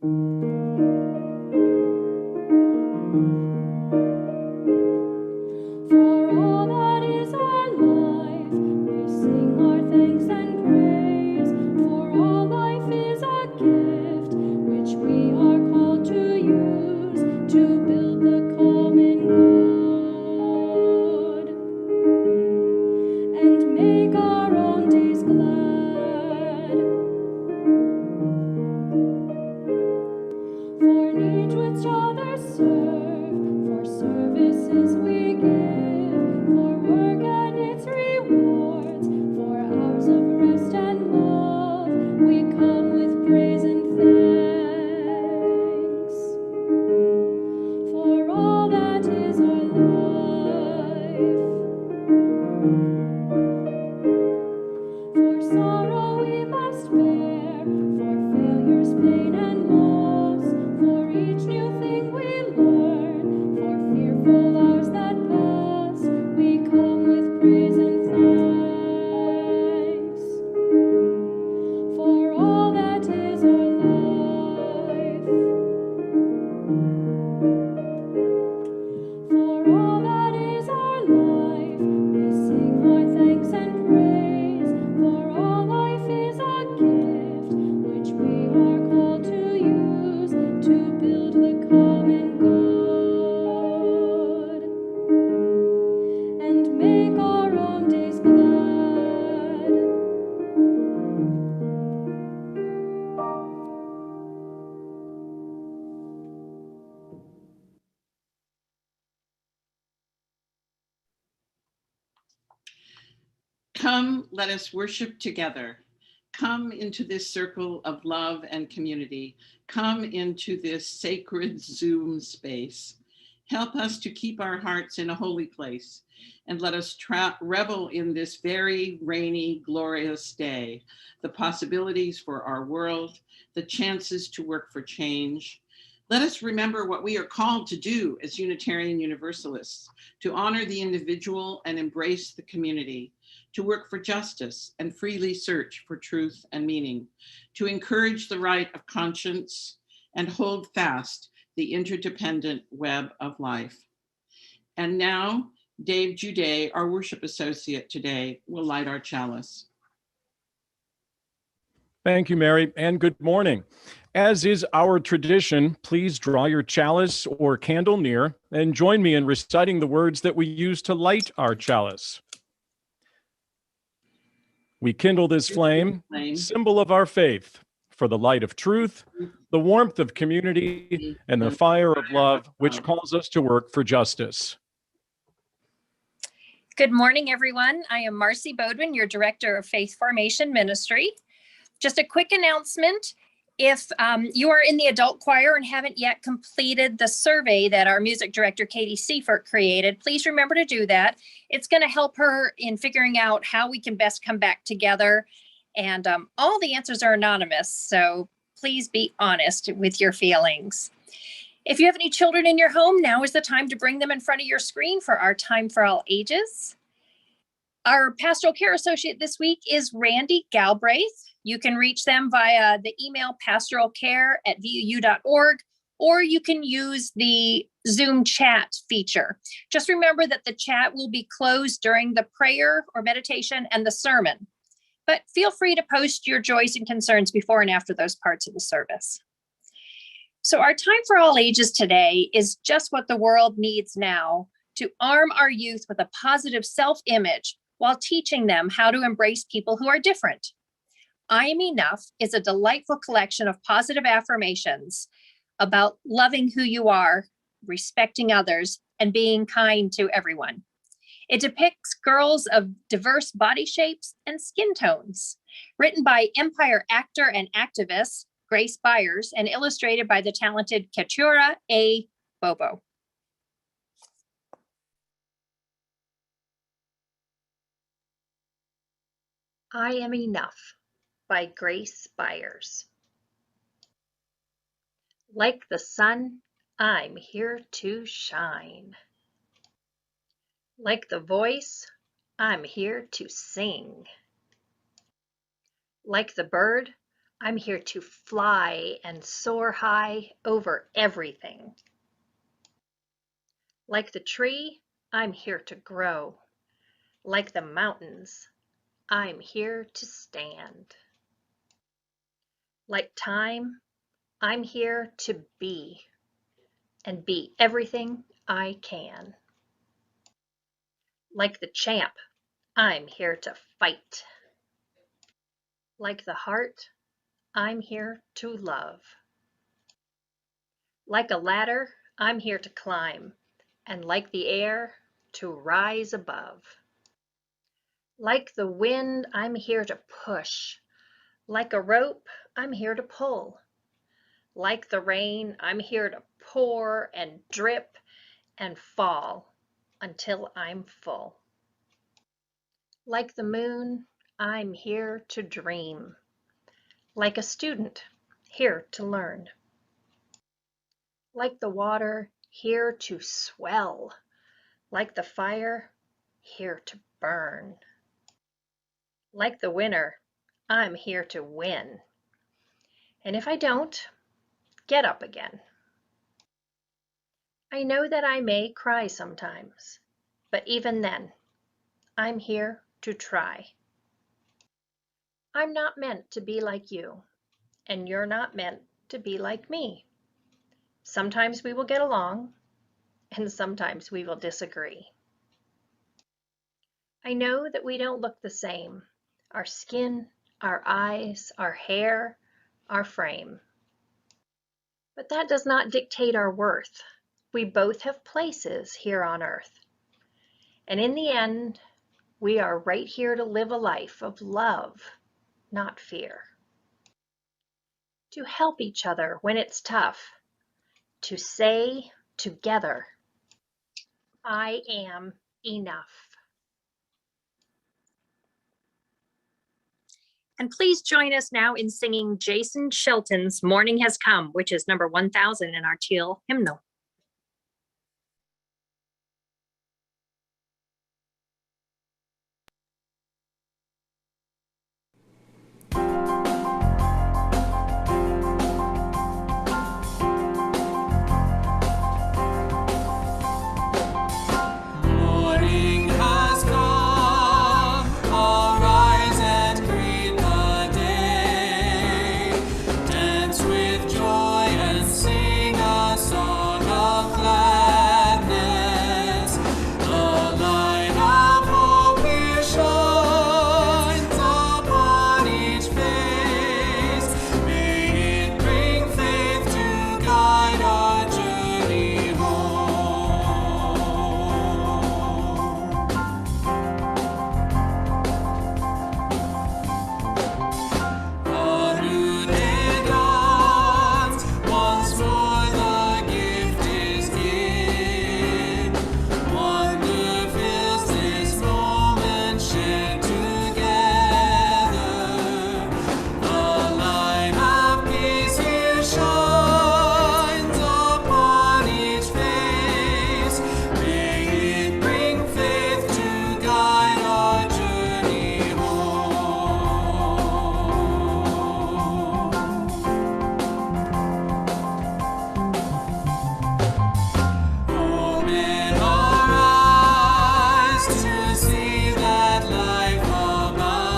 For all that is our life, we sing our thanks and praise. For all life is a gift, which we are called to use to build the common good and make our own days glad. For needs which others serve, for services we give, for work and its rewards, for hours of rest and love, we come with praise and thanks. For all that is our life, for sorrow we must bear, for failures, pain, and loss, for each new thing we learn, for fearful hours that pass, we come with praise and thanks. For all that is our life, for all that is our life, we sing our thanks and praise. For all life is a gift, which we are called to use to build the common good and make our own days glad. Come, let us worship together. Come into this circle of love and community. Come into this sacred Zoom space. Help us to keep our hearts in a holy place, and let us revel in this very rainy, glorious day, the possibilities for our world, the chances to work for change. Let us remember what we are called to do as Unitarian Universalists, to honor the individual and embrace the community, to work for justice and freely search for truth and meaning, to encourage the right of conscience and hold fast the interdependent web of life. And now, Dave Jude, our worship associate today, will light our chalice. Thank you, Mary, and good morning. As is our tradition, please draw your chalice or candle near and join me in reciting the words that we use to light our chalice. We kindle this flame, symbol of our faith, for the light of truth, the warmth of community, and the fire of love, which calls us to work for justice. Good morning, everyone. I am Marcy Bodwin, your Director of Faith Formation Ministry. Just a quick announcement. If you are in the adult choir and haven't yet completed the survey that our music director, Katie Seifert, created, please remember to do that. It's going to help her in figuring out how we can best come back together. And all the answers are anonymous, so please be honest with your feelings. If you have any children in your home, now is the time to bring them in front of your screen for our Time for All Ages. Our pastoral care associate this week is Randy Galbraith. You can reach them via the email pastoralcare@vuu.org, or you can use the Zoom chat feature. Just remember that the chat will be closed during the prayer or meditation and the sermon, but feel free to post your joys and concerns before and after those parts of the service. So our Time for All Ages today is just what the world needs now, to arm our youth with a positive self-image while teaching them how to embrace people who are different. I Am Enough is a delightful collection of positive affirmations about loving who you are, respecting others, and being kind to everyone. It depicts girls of diverse body shapes and skin tones, written by Empire actor and activist Grace Byers and illustrated by the talented Keturah A. Bobo. I Am Enough by Grace Byers. Like the sun, I'm here to shine. Like the voice, I'm here to sing. Like the bird, I'm here to fly and soar high over everything. Like the tree, I'm here to grow. Like the mountains, I'm here to stand. Like time, I'm here to be and be everything I can. Like the champ, I'm here to fight. Like the heart, I'm here to love. Like a ladder, I'm here to climb, and like the air, to rise above. Like the wind, I'm here to push. Like a rope, I'm here to pull. Like the rain, I'm here to pour and drip and fall until I'm full. Like the moon, I'm here to dream. Like a student, here to learn. Like the water, here to swell. Like the fire, here to burn. Like the winner, I'm here to win. And if I don't, get up again. I know that I may cry sometimes, but even then, I'm here to try. I'm not meant to be like you, and you're not meant to be like me. Sometimes we will get along, and sometimes we will disagree. I know that we don't look the same. Our skin, our eyes, our hair, our frame. But that does not dictate our worth. We both have places here on earth. And in the end, we are right here to live a life of love, not fear. To help each other when it's tough. To say together, I am enough. And please join us now in singing Jason Shelton's Morning Has Come, which is number 1000 in our Teal hymnal. Morning has come, arise and greet the day. Dance with joy and sing a song of gladness. The light of hope here shines upon each face. May it bring faith to guide our journey home. A new day dawns, once more the gift is given. Wonder fills this moment shared together. The light of peace here shines upon each face. May it bring faith to guide our journey home. Open our eyes to see that life abounds.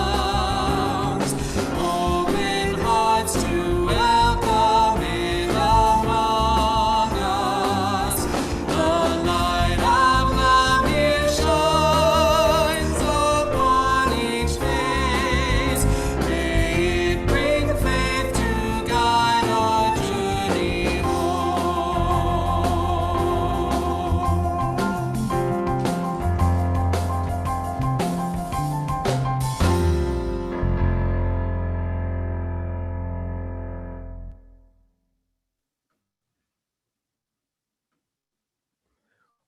Open hearts to welcome it among us. The light of love here shines upon each face. May it bring faith to guide our journey home.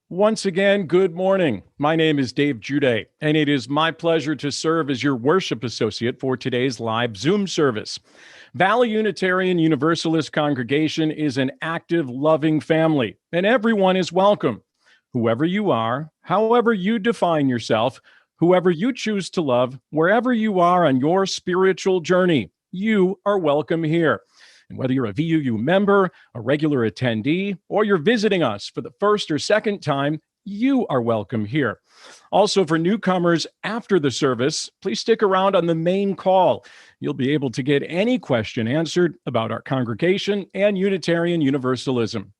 Once again, good morning. My name is Dave Jude, and it is my pleasure to serve as your worship associate for today's live Zoom service. Valley Unitarian Universalist Congregation is an active, loving family, and everyone is welcome. Whoever you are, however you define yourself, whoever you choose to love, wherever you are on your spiritual journey, you are welcome here. And whether you're a VUU member, a regular attendee, or you're visiting us for the first or second time, you are welcome here. Also, for newcomers after the service, please stick around on the main call. You'll be able to get any question answered about our congregation and Unitarian Universalism.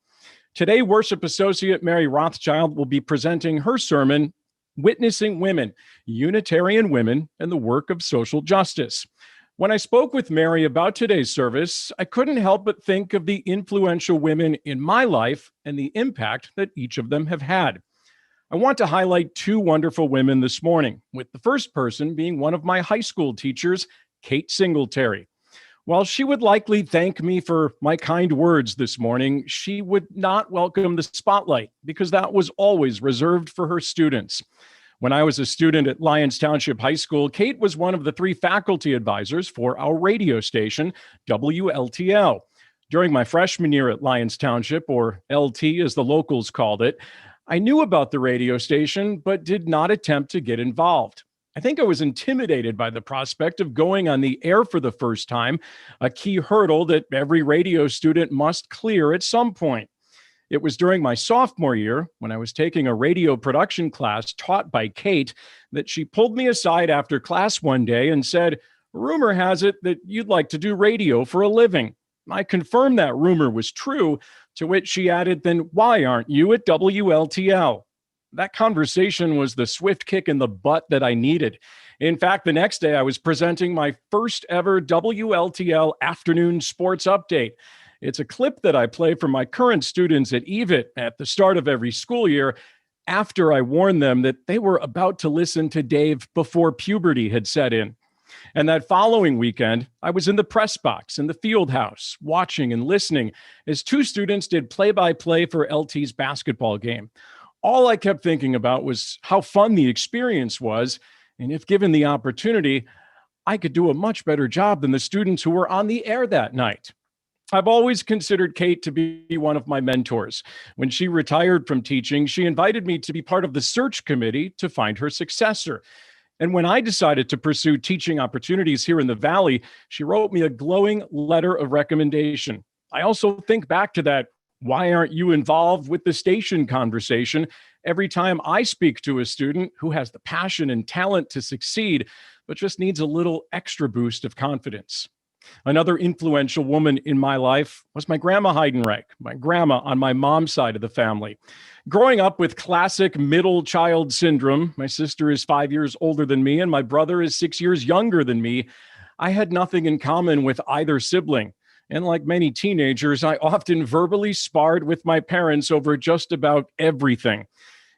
Today, Worship Associate Mary Rothschild will be presenting her sermon, Witnessing Women, Unitarian Women and the Work of Social Justice. When I spoke with Mary about today's service, I couldn't help but think of the influential women in my life and the impact that each of them have had. I want to highlight two wonderful women this morning, with the first person being one of my high school teachers, Kate Singletary. While she would likely thank me for my kind words this morning, she would not welcome the spotlight because that was always reserved for her students. When I was a student at Lyons Township High School, Kate was one of the 3 faculty advisors for our radio station, WLTL. During my freshman year at Lyons Township, or LT as the locals called it, I knew about the radio station, but did not attempt to get involved. I think I was intimidated by the prospect of going on the air for the first time, a key hurdle that every radio student must clear at some point. It was during my sophomore year, when I was taking a radio production class taught by Kate, that she pulled me aside after class one day and said, "Rumor has it that you'd like to do radio for a living." I confirmed that rumor was true, to which she added, "Then why aren't you at WLTL?" That conversation was the swift kick in the butt that I needed. In fact, the next day I was presenting my first ever WLTL afternoon sports update. It's a clip that I play for my current students at EVIT at the start of every school year, after I warned them that they were about to listen to Dave before puberty had set in. And that following weekend, I was in the press box in the field house, watching and listening as 2 students did play-by-play for LT's basketball game. All I kept thinking about was how fun the experience was, and if given the opportunity, I could do a much better job than the students who were on the air that night. I've always considered Kate to be one of my mentors. When she retired from teaching, she invited me to be part of the search committee to find her successor. And when I decided to pursue teaching opportunities here in the Valley, she wrote me a glowing letter of recommendation. I also think back to that "why aren't you involved with the station" conversation every time I speak to a student who has the passion and talent to succeed, but just needs a little extra boost of confidence. Another influential woman in my life was my grandma Heidenreich, my grandma on my mom's side of the family. Growing up with classic middle child syndrome, my sister is 5 years older than me and my brother is 6 years younger than me, I had nothing in common with either sibling. And like many teenagers, I often verbally sparred with my parents over just about everything.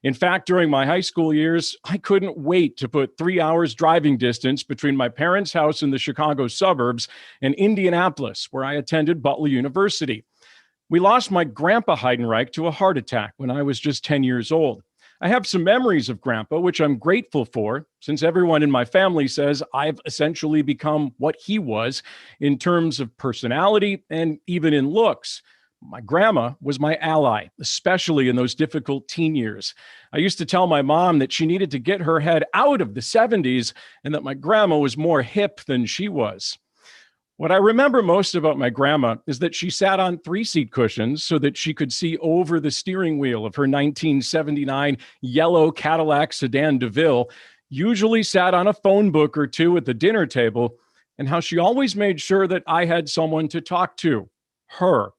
In fact, during my high school years, I couldn't wait to put 3 hours driving distance between my parents' house in the Chicago suburbs and Indianapolis, where I attended Butler University. We lost my grandpa Heidenreich to a heart attack when I was just 10 years old. I have some memories of Grandpa, which I'm grateful for, since everyone in my family says I've essentially become what he was in terms of personality and even in looks. My grandma was my ally, especially in those difficult teen years. I used to tell my mom that she needed to get her head out of the 70s and that my grandma was more hip than she was. What I remember most about my grandma is that she sat on 3-seat cushions so that she could see over the steering wheel of her 1979 yellow Cadillac sedan DeVille, usually sat on a phone book or two at the dinner table, and how she always made sure that I had someone to talk to, her.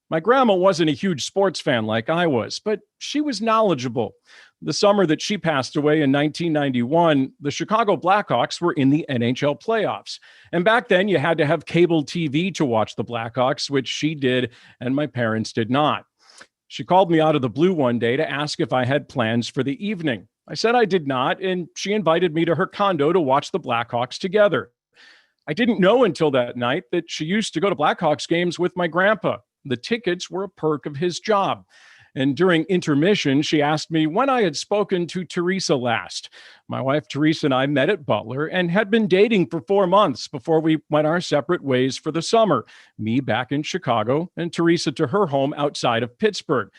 My grandma wasn't a huge sports fan like I was, but she was knowledgeable. The summer that she passed away in 1991, the Chicago Blackhawks were in the NHL playoffs. And back then, you had to have cable TV to watch the Blackhawks, which she did, and my parents did not. She called me out of the blue one day to ask if I had plans for the evening. I said I did not, and she invited me to her condo to watch the Blackhawks together. I didn't know until that night that she used to go to Blackhawks games with my grandpa. The tickets were a perk of his job. And during intermission, she asked me when I had spoken to Teresa last. My wife, Teresa, and I met at Butler and had been dating for 4 months before we went our separate ways for the summer, me back in Chicago and Teresa to her home outside of Pittsburgh.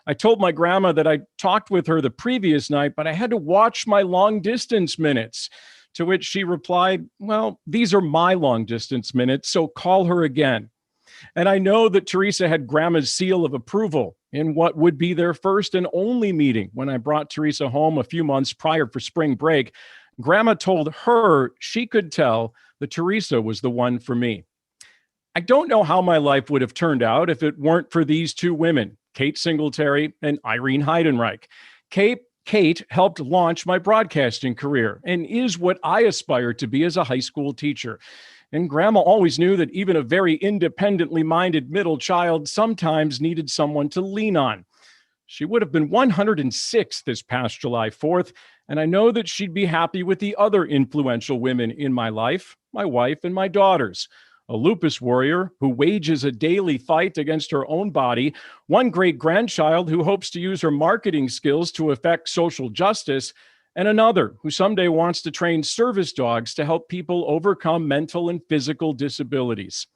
I told my grandma that I talked with her the previous night, but I had to watch my long distance minutes. To which she replied, well, these are my long distance minutes, so call her again. And I know that Teresa had Grandma's seal of approval in what would be their first and only meeting when I brought Teresa home a few months prior for spring break. Grandma told her she could tell that Teresa was the one for me. I don't know how my life would have turned out if it weren't for these two women, Kate Singletary and Irene Heidenreich. Kate helped launch my broadcasting career and is what I aspire to be as a high school teacher. And Grandma always knew that even a very independently minded middle child sometimes needed someone to lean on. She would have been 106 this past July 4th, and I know that she'd be happy with the other influential women in my life, my wife and my daughters. A lupus warrior who wages a daily fight against her own body, one great-grandchild who hopes to use her marketing skills to affect social justice, and another who someday wants to train service dogs to help people overcome mental and physical disabilities.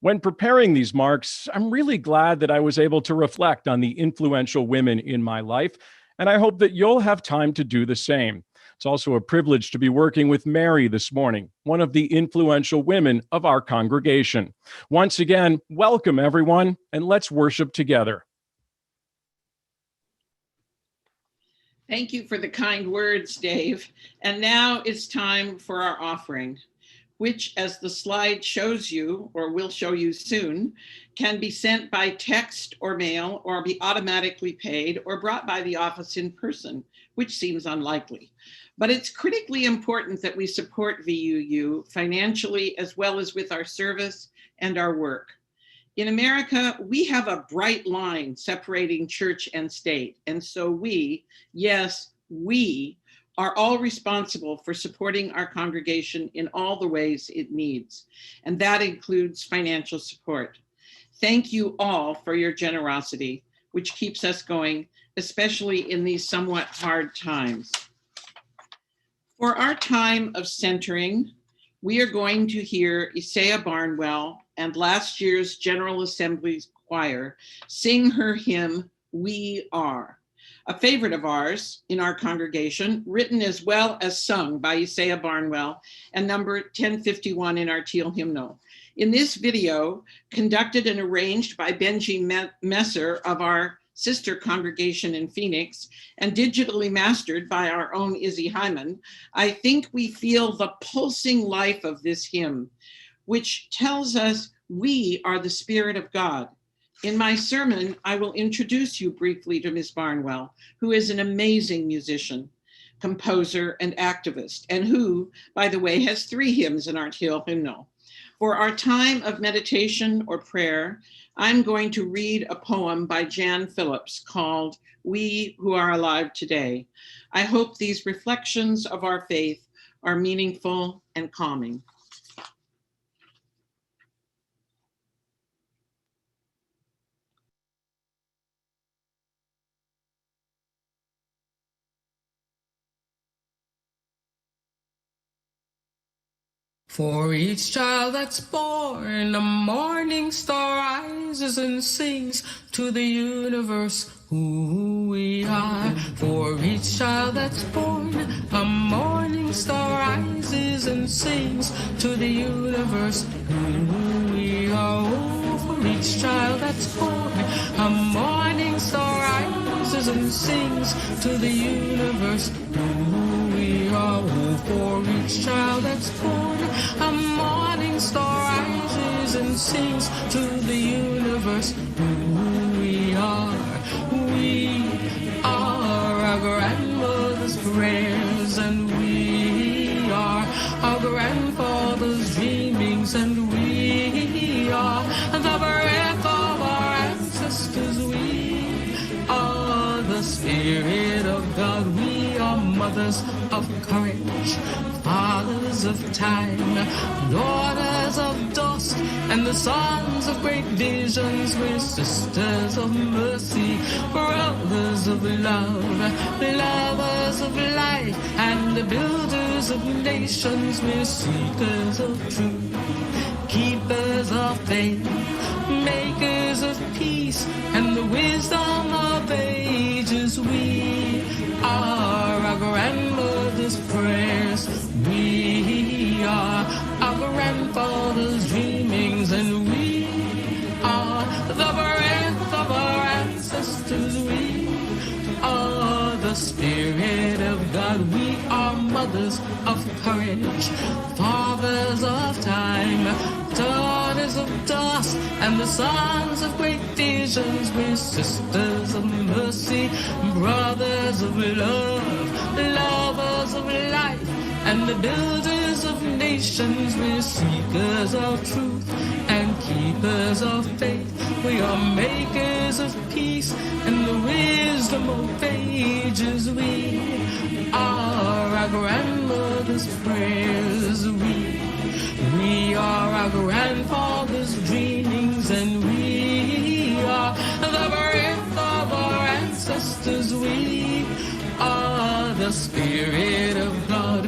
When preparing these marks, I'm really glad that I was able to reflect on the influential women in my life, and I hope that you'll have time to do the same. It's also a privilege to be working with Mary this morning, one of the influential women of our congregation. Once again, welcome everyone, and let's worship together. Thank you for the kind words, Dave. And now it's time for our offering, which, as the slide shows you, or will show you soon, can be sent by text or mail, or be automatically paid, or brought by the office in person, which seems unlikely. But it's critically important that we support VUU financially, as well as with our service and our work. In America, we have a bright line separating church and state. And so we, yes, we, are all responsible for supporting our congregation in all the ways it needs. And that includes financial support. Thank you all for your generosity, which keeps us going, especially in these somewhat hard times. For our time of centering, we are going to hear Isaiah Barnwell and last year's General Assembly choir sing her hymn, We Are, a favorite of ours in our congregation, written as well as sung by Isaiah Barnwell and number 1051 in our Teal hymnal. In this video, conducted and arranged by Benji Messer of our sister congregation in Phoenix and digitally mastered by our own Izzy Hyman, I think we feel the pulsing life of this hymn, which tells us we are the Spirit of God. In my sermon, I will introduce you briefly to Ms. Barnwell, who is an amazing musician, composer, and activist, and who, by the way, has 3 hymns in our Teal hymnal. For our time of meditation or prayer, I'm going to read a poem by Jan Phillips called We Who Are Alive Today. I hope these reflections of our faith are meaningful and calming. For each child that's born, a morning star rises and sings to the universe who we are. For each child that's born, a morning star rises and sings to the universe who we are. Oh, for each child that's born, a morning star rises and sings to the universe who we are. Oh, for each child that's born, a morning star rises and sings to the universe who we are. We are our grandmother's prayers, and we are our grandfather's dreamings, and we are the breath of our ancestors. We are the Spirit of God. We are mothers of courage, fathers of time, daughters of dust, and the sons of great visions. We're sisters of mercy, brothers of love, lovers of life, and the builders of nations. We're seekers of truth, keepers of faith, makers of peace, and the wisdom of ages. We are our grandmother's prayers. We the Spirit of God. We are mothers of courage, fathers of time, daughters of dust, and the sons of great visions. We're sisters of mercy, brothers of love, lovers of life, and the builders of nations. We're seekers of truth and keepers of faith. We are makers of peace and the wisdom of ages. We are our grandmother's prayers. We are our grandfather's dreamings, and we are the breath of our ancestors. We are the Spirit of God.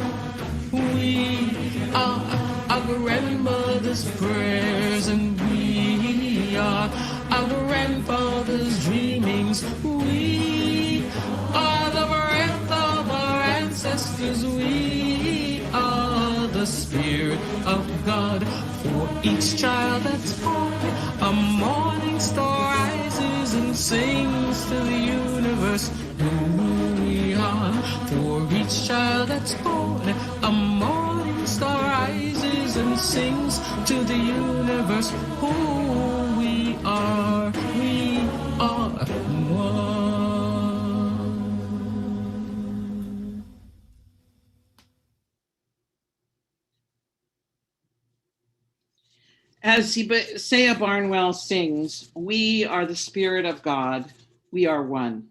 We are our grandmother's prayers, and we are our grandfather's dreamings. We are the breath of our ancestors. We are the Spirit of God. For each child that's born, a morning star rises and sings to the universe who we are. For each child that's born, a morning star rises and sings to the universe who we are. We are one. As Sebah Barnwell sings, we are the Spirit of God, we are one.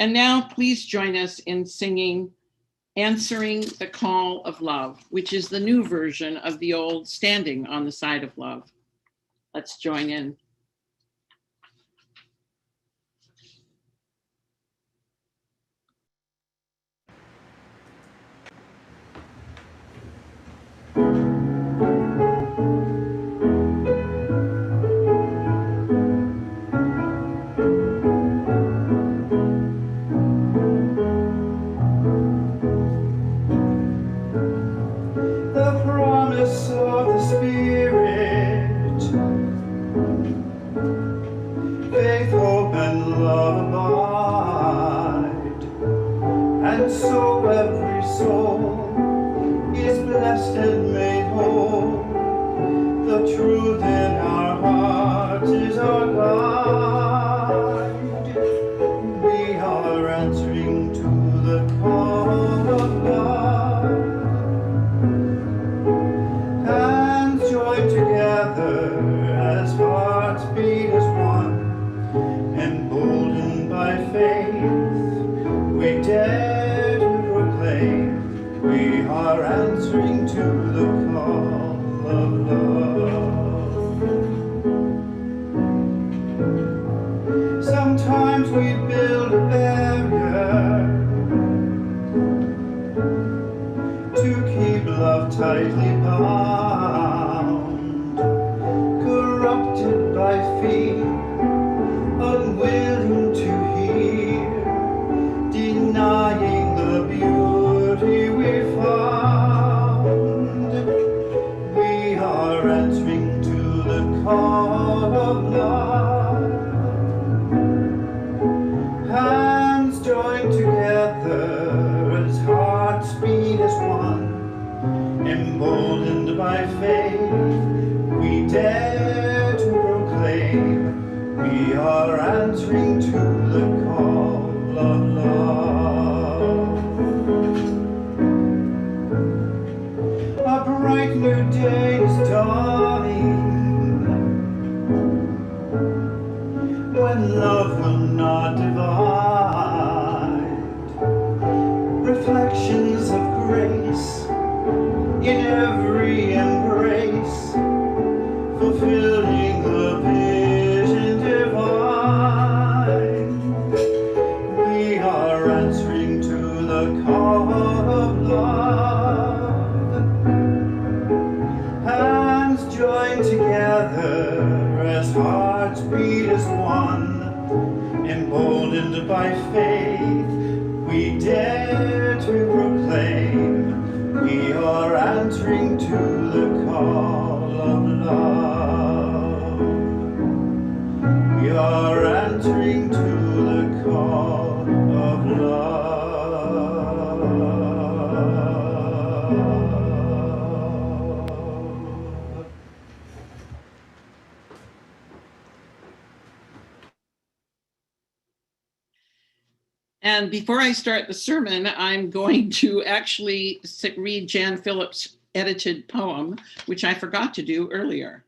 And now please join us in singing Answering the Call of Love, which is the new version of the old Standing on the Side of Love. Let's join in. The promise of the Spirit, faith, hope, and love abide, and so every soul is blessed and made whole. The truth in our hearts is our guide. We are answering to the call of love. Hands joined together as hearts beat as one, emboldened by faith, we dare to proclaim we are answering to the call of love. Sometimes we build a barrier to keep love tightly bound, corrupted by fear, unwilling to hear, denying the beauty we found. We are answering to the call of love. Hands joined together as hearts beat as one, emboldened by faith, we dare to proclaim we are answering to the call of love. A bright new day is dawning, when love will not divide. Reflections of grace in every embrace, fulfilling the vision divine. We are answering to the call of love. Hands joined together as hearts beat as one, emboldened by faith, we dare to proclaim we are answering to the call of love. We are answering to the call of love. And before I start the sermon, I'm going to actually read Jan Phillips' edited poem, which I forgot to do earlier.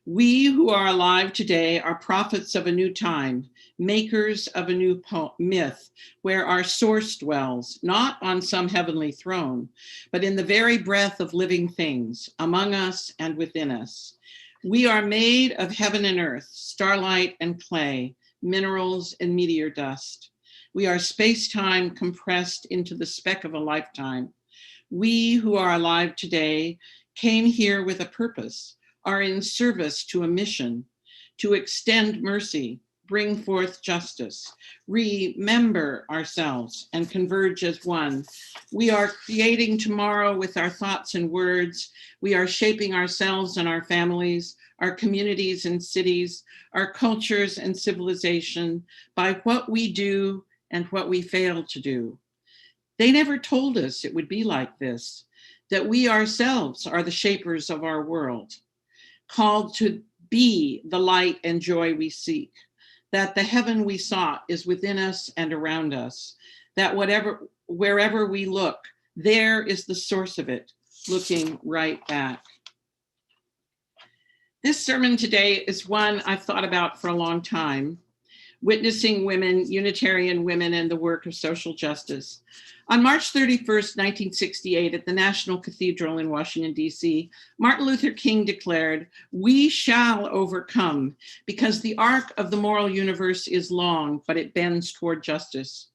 We who are alive today are prophets of a new time, makers of a new myth, where our source dwells, not on some heavenly throne, but in the very breath of living things, among us and within us. We are made of heaven and earth, starlight and clay, minerals and meteor dust. We are space-time compressed into the speck of a lifetime. We who are alive today came here with a purpose, are in service to a mission, to extend mercy, bring forth justice, remember ourselves and converge as one. We are creating tomorrow with our thoughts and words. We are shaping ourselves and our families, our communities and cities, our cultures and civilization by what we do and what we fail to do. They never told us it would be like this, that we ourselves are the shapers of our world, called to be the light and joy we seek, that the heaven we sought is within us and around us, that wherever we look, there is the source of it, looking right back. This sermon today is one I've thought about for a long time, witnessing women, Unitarian women, and the work of social justice. On March 31st, 1968, at the National Cathedral in Washington, D.C., Martin Luther King declared, "We shall overcome, because the arc of the moral universe is long, but it bends toward justice."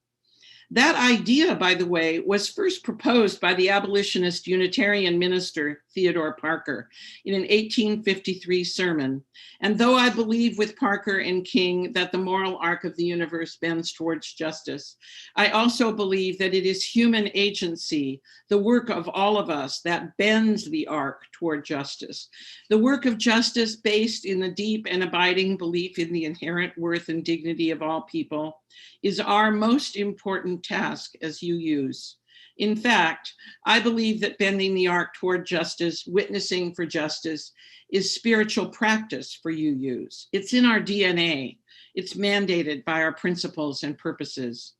That idea, by the way, was first proposed by the abolitionist Unitarian minister Theodore Parker in an 1853 sermon. And though I believe with Parker and King that the moral arc of the universe bends towards justice, I also believe that it is human agency, the work of all of us, that bends the arc toward justice. The work of justice based in the deep and abiding belief in the inherent worth and dignity of all people is our most important task as UUs. In fact, I believe that bending the arc toward justice, witnessing for justice, is spiritual practice for UUs. It's in our DNA. It's mandated by our principles and purposes.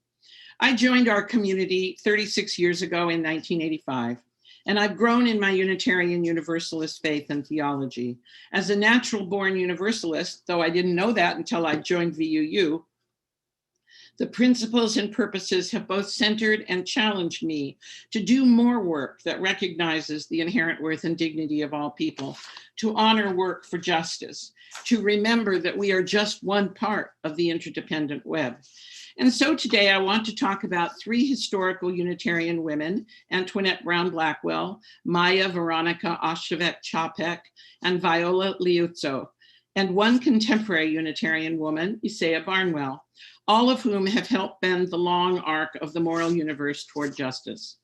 I joined our community 36 years ago in 1985, and I've grown in my Unitarian Universalist faith and theology. As a natural-born Universalist, though I didn't know that until I joined VUU, the principles and purposes have both centered and challenged me to do more work that recognizes the inherent worth and dignity of all people, to honor work for justice, to remember that we are just one part of the interdependent web. And so today I want to talk about three historical Unitarian women, Antoinette Brown Blackwell, Maya Veronica Oshchevet-Chapek, and Viola Liuzzo, and one contemporary Unitarian woman, Isaiah Barnwell, all of whom have helped bend the long arc of the moral universe toward justice.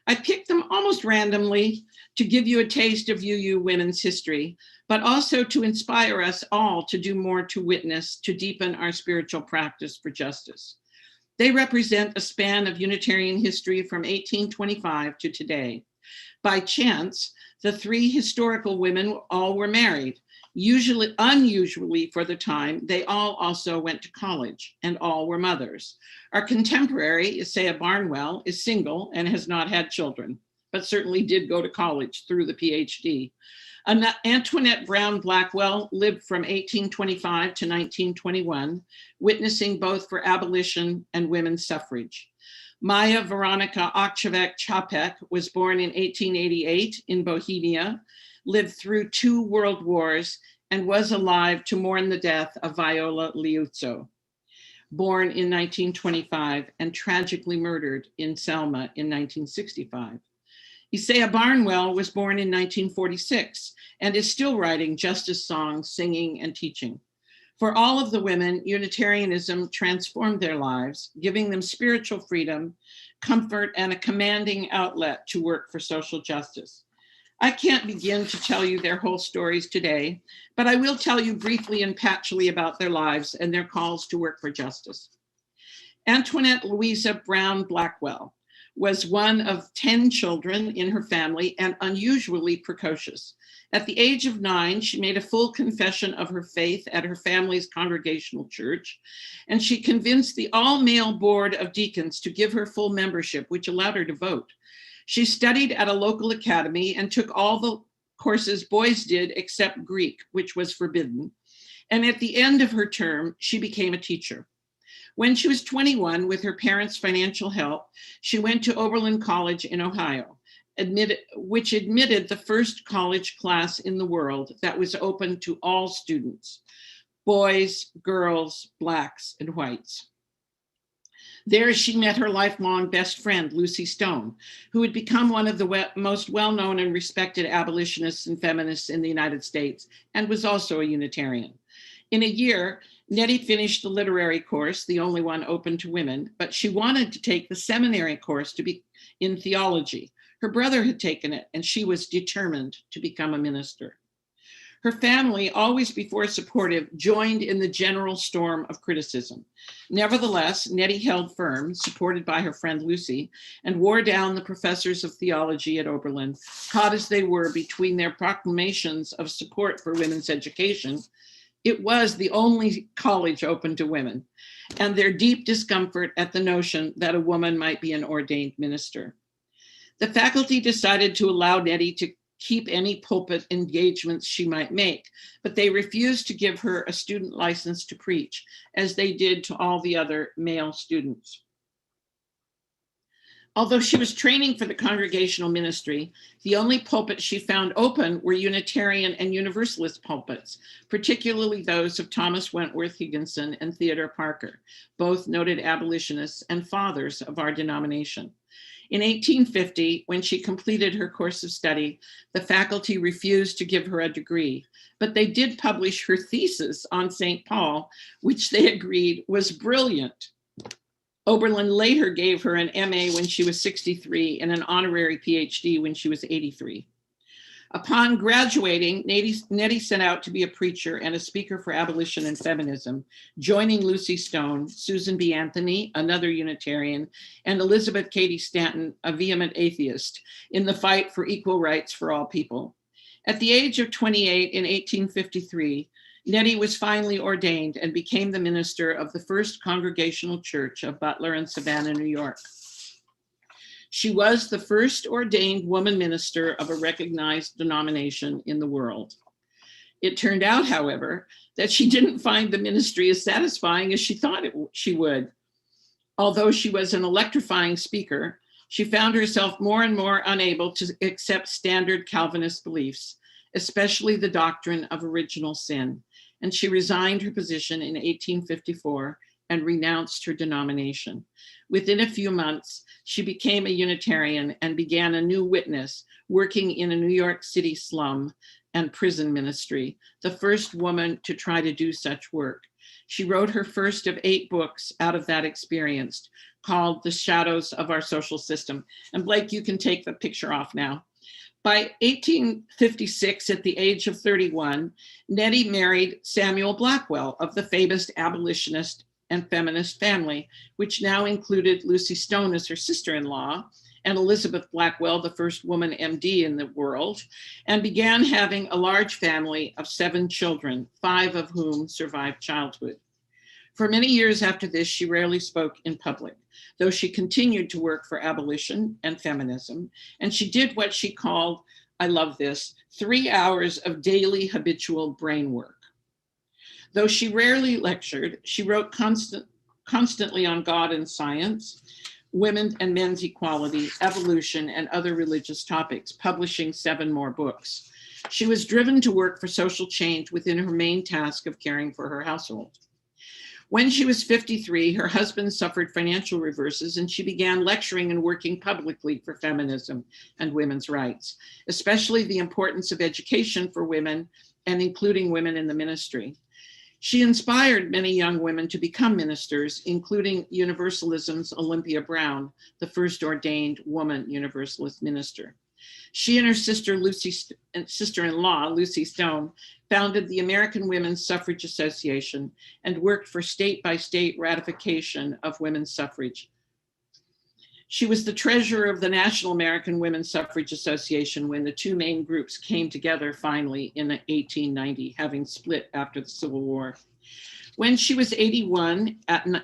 I picked them almost randomly to give you a taste of UU women's history, but also to inspire us all to do more to witness, to deepen our spiritual practice for justice. They represent a span of Unitarian history from 1825 to today. By chance, the three historical women all were married. Unusually for the time, they all also went to college, and all were mothers. Our contemporary, Isaiah Barnwell, is single and has not had children, but certainly did go to college through the PhD. Antoinette Brown Blackwell lived from 1825 to 1921, witnessing both for abolition and women's suffrage. Maya Veronica Oshchevet-Chapek was born in 1888 in Bohemia, lived through 2 world wars, and was alive to mourn the death of Viola Liuzzo, born in 1925 and tragically murdered in Selma in 1965. Isaiah Barnwell was born in 1946 and is still writing justice songs, singing, and teaching. For all of the women, Unitarianism transformed their lives, giving them spiritual freedom, comfort, and a commanding outlet to work for social justice. I can't begin to tell you their whole stories today, but I will tell you briefly and patchily about their lives and their calls to work for justice. Antoinette Louisa Brown Blackwell was one of 10 children in her family and unusually precocious. At the age of 9, she made a full confession of her faith at her family's congregational church, and she convinced the all-male board of deacons to give her full membership, which allowed her to vote. She studied at a local academy and took all the courses boys did except Greek, which was forbidden. And at the end of her term, she became a teacher. When she was 21, with her parents' financial help, she went to Oberlin College in Ohio, which admitted the first college class in the world that was open to all students, boys, girls, blacks, and whites. There she met her lifelong best friend, Lucy Stone, who had become one of the most well-known and respected abolitionists and feminists in the United States, and was also a Unitarian. In a year, Nettie finished the literary course, the only one open to women, but she wanted to take the seminary course to be in theology. Her brother had taken it, and she was determined to become a minister. Her family, always before supportive, joined in the general storm of criticism. Nevertheless, Nettie held firm, supported by her friend Lucy, and wore down the professors of theology at Oberlin, caught as they were between their proclamations of support for women's education. It was the only college open to women, and their deep discomfort at the notion that a woman might be an ordained minister. The faculty decided to allow Nettie to keep any pulpit engagements she might make, but they refused to give her a student license to preach, as they did to all the other male students. Although she was training for the congregational ministry, the only pulpits she found open were Unitarian and Universalist pulpits, particularly those of Thomas Wentworth Higginson and Theodore Parker, both noted abolitionists and fathers of our denomination. In 1850, when she completed her course of study, the faculty refused to give her a degree, but they did publish her thesis on St. Paul, which they agreed was brilliant. Oberlin later gave her an MA when she was 63 and an honorary PhD when she was 83. Upon graduating, Nettie set out to be a preacher and a speaker for abolition and feminism, joining Lucy Stone, Susan B. Anthony, another Unitarian, and Elizabeth Cady Stanton, a vehement atheist, in the fight for equal rights for all people. At the age of 28 in 1853, Nettie was finally ordained and became the minister of the First Congregational Church of Butler and Savannah, New York. She was the first ordained woman minister of a recognized denomination in the world. It turned out, however, that she didn't find the ministry as satisfying as she thought she would. Although she was an electrifying speaker, she found herself more and more unable to accept standard Calvinist beliefs, especially the doctrine of original sin, and she resigned her position in 1854 and renounced her denomination. Within a few months, she became a Unitarian and began a new witness, working in a New York City slum and prison ministry, the first woman to try to do such work. She wrote her first of 8 books out of that experience, called The Shadows of Our Social System. And Blake, you can take the picture off now. By 1856, at the age of 31, Nettie married Samuel Blackwell of the famous abolitionist and feminist family, which now included Lucy Stone as her sister-in-law and Elizabeth Blackwell, the first woman MD in the world, and began having a large family of 7 children, 5 of whom survived childhood. For many years after this, she rarely spoke in public, though she continued to work for abolition and feminism, and she did what she called, I love this, 3 hours of daily habitual brain work. Though she rarely lectured, she wrote constantly on God and science, women and men's equality, evolution, and other religious topics, publishing 7 more books. She was driven to work for social change within her main task of caring for her household. When she was 53, her husband suffered financial reverses, and she began lecturing and working publicly for feminism and women's rights, especially the importance of education for women and including women in the ministry. She inspired many young women to become ministers, including Universalism's Olympia Brown, the first ordained woman Universalist minister. She and her sister-in-law, Lucy Stone, founded the American Women's Suffrage Association and worked for state-by-state ratification of women's suffrage. She was the treasurer of the National American Women's Suffrage Association when the two main groups came together finally in 1890, having split after the Civil War. When she was 81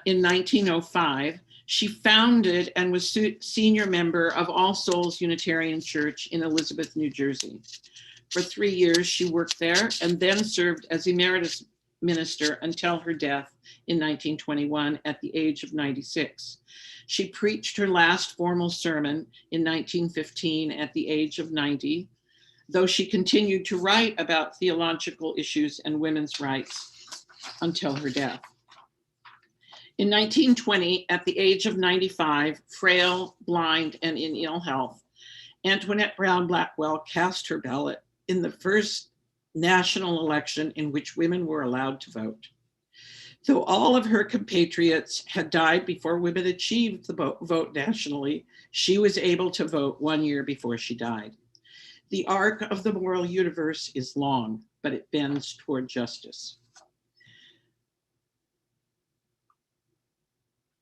in 1905, she founded and was senior member of All Souls Unitarian Church in Elizabeth, New Jersey. For 3 years, she worked there and then served as emeritus minister until her death in 1921 at the age of 96. She preached her last formal sermon in 1915 at the age of 90, though she continued to write about theological issues and women's rights until her death. In 1920, at the age of 95, frail, blind, and in ill health, Antoinette Brown Blackwell cast her ballot in the first national election in which women were allowed to vote. Though all of her compatriots had died before women achieved the vote nationally, she was able to vote 1 year before she died. The arc of the moral universe is long, but it bends toward justice.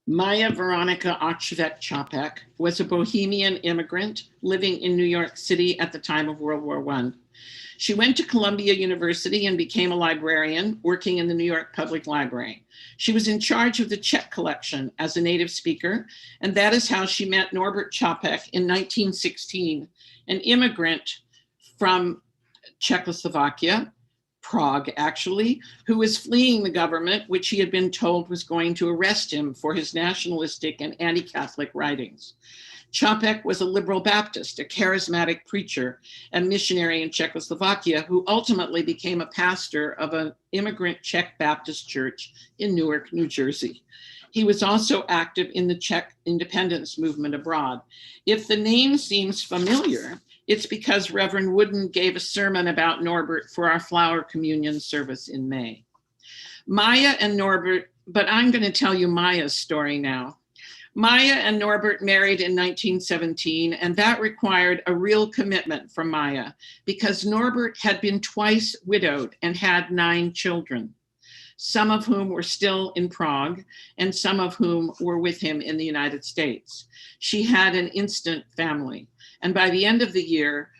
Maya Veronica Ochvet Čapek was a Bohemian immigrant living in New York City at the time of World War I. She went to Columbia University and became a librarian, working in the New York Public Library. She was in charge of the Czech collection as a native speaker, and that is how she met Norbert Čapek in 1916, an immigrant from Czechoslovakia, Prague actually, who was fleeing the government, which he had been told was going to arrest him for his nationalistic and anti-Catholic writings. Čapek was a liberal Baptist, a charismatic preacher and missionary in Czechoslovakia, who ultimately became a pastor of an immigrant Czech Baptist church in Newark, New Jersey. He was also active in the Czech independence movement abroad. If the name seems familiar, it's because Reverend Wooden gave a sermon about Norbert for our Flower Communion service in May. Maya and Norbert, but I'm going to tell you Maya's story now. Maya and Norbert married in 1917, and that required a real commitment from Maya because Norbert had been twice widowed and had 9 children, some of whom were still in Prague and some of whom were with him in the United States. She had an instant family, and by the end of the year,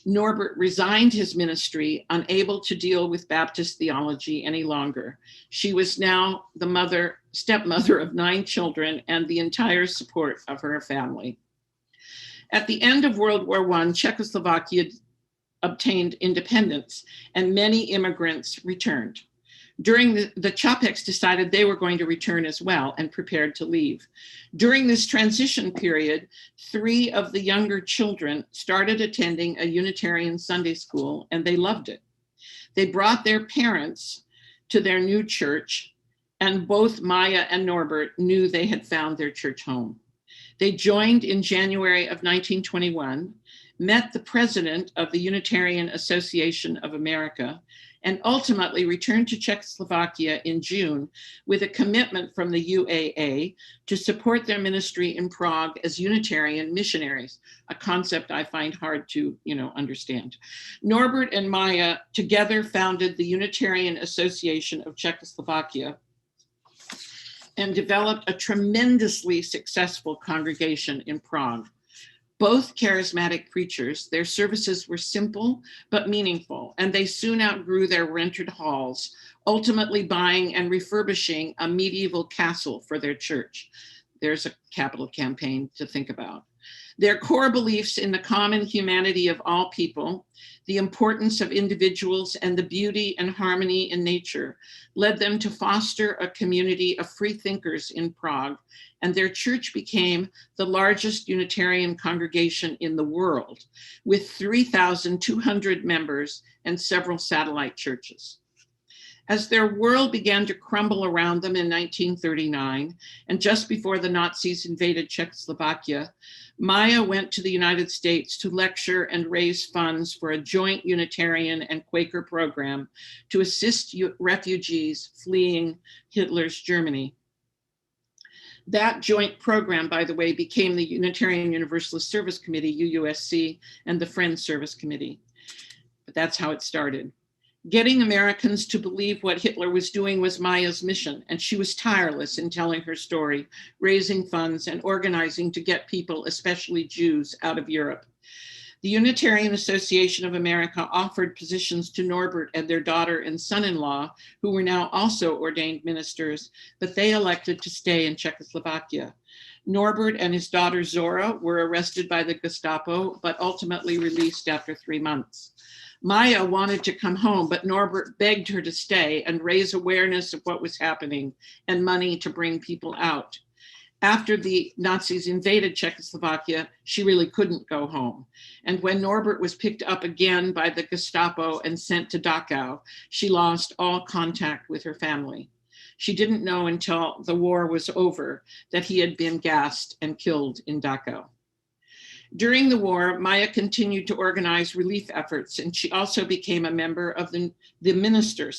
Norbert resigned his ministry, unable to deal with Baptist theology any longer. She was now the stepmother of 9 children and the entire support of her family. At the end of World War I, Czechoslovakia obtained independence and many immigrants returned. During the Čapeks decided they were going to return as well and prepared to leave. During this transition period, 3 of the younger children started attending a Unitarian Sunday school, and they loved it. They brought their parents to their new church, and both Maya and Norbert knew they had found their church home. They joined in January of 1921, met the president of the Unitarian Association of America, and ultimately returned to Czechoslovakia in June with a commitment from the UAA to support their ministry in Prague as Unitarian missionaries, a concept I find hard to, understand. Norbert and Maya together founded the Unitarian Association of Czechoslovakia and developed a tremendously successful congregation in Prague. Both charismatic preachers, their services were simple but meaningful, and they soon outgrew their rented halls, ultimately buying and refurbishing a medieval castle for their church. There's a capital campaign to think about. Their core beliefs in the common humanity of all people, the importance of individuals, and the beauty and harmony in nature led them to foster a community of free thinkers in Prague, and their church became the largest Unitarian congregation in the world, with 3,200 members and several satellite churches. As their world began to crumble around them in 1939, and just before the Nazis invaded Czechoslovakia, Maya went to the United States to lecture and raise funds for a joint Unitarian and Quaker program to assist refugees fleeing Hitler's Germany. That joint program, by the way, became the Unitarian Universalist Service Committee, UUSC, and the Friends Service Committee. But that's how it started. Getting Americans to believe what Hitler was doing was Maya's mission, and she was tireless in telling her story, raising funds and organizing to get people, especially Jews, out of Europe. The Unitarian Association of America offered positions to Norbert and their daughter and son-in-law, who were now also ordained ministers, but they elected to stay in Czechoslovakia. Norbert and his daughter Zora were arrested by the Gestapo, but ultimately released after 3 months. Maya wanted to come home, but Norbert begged her to stay and raise awareness of what was happening and money to bring people out. After the Nazis invaded Czechoslovakia, she really couldn't go home. And when Norbert was picked up again by the Gestapo and sent to Dachau, she lost all contact with her family. She didn't know until the war was over that he had been gassed and killed in Dachau. During the war, Maya continued to organize relief efforts, and she also became a member of the minister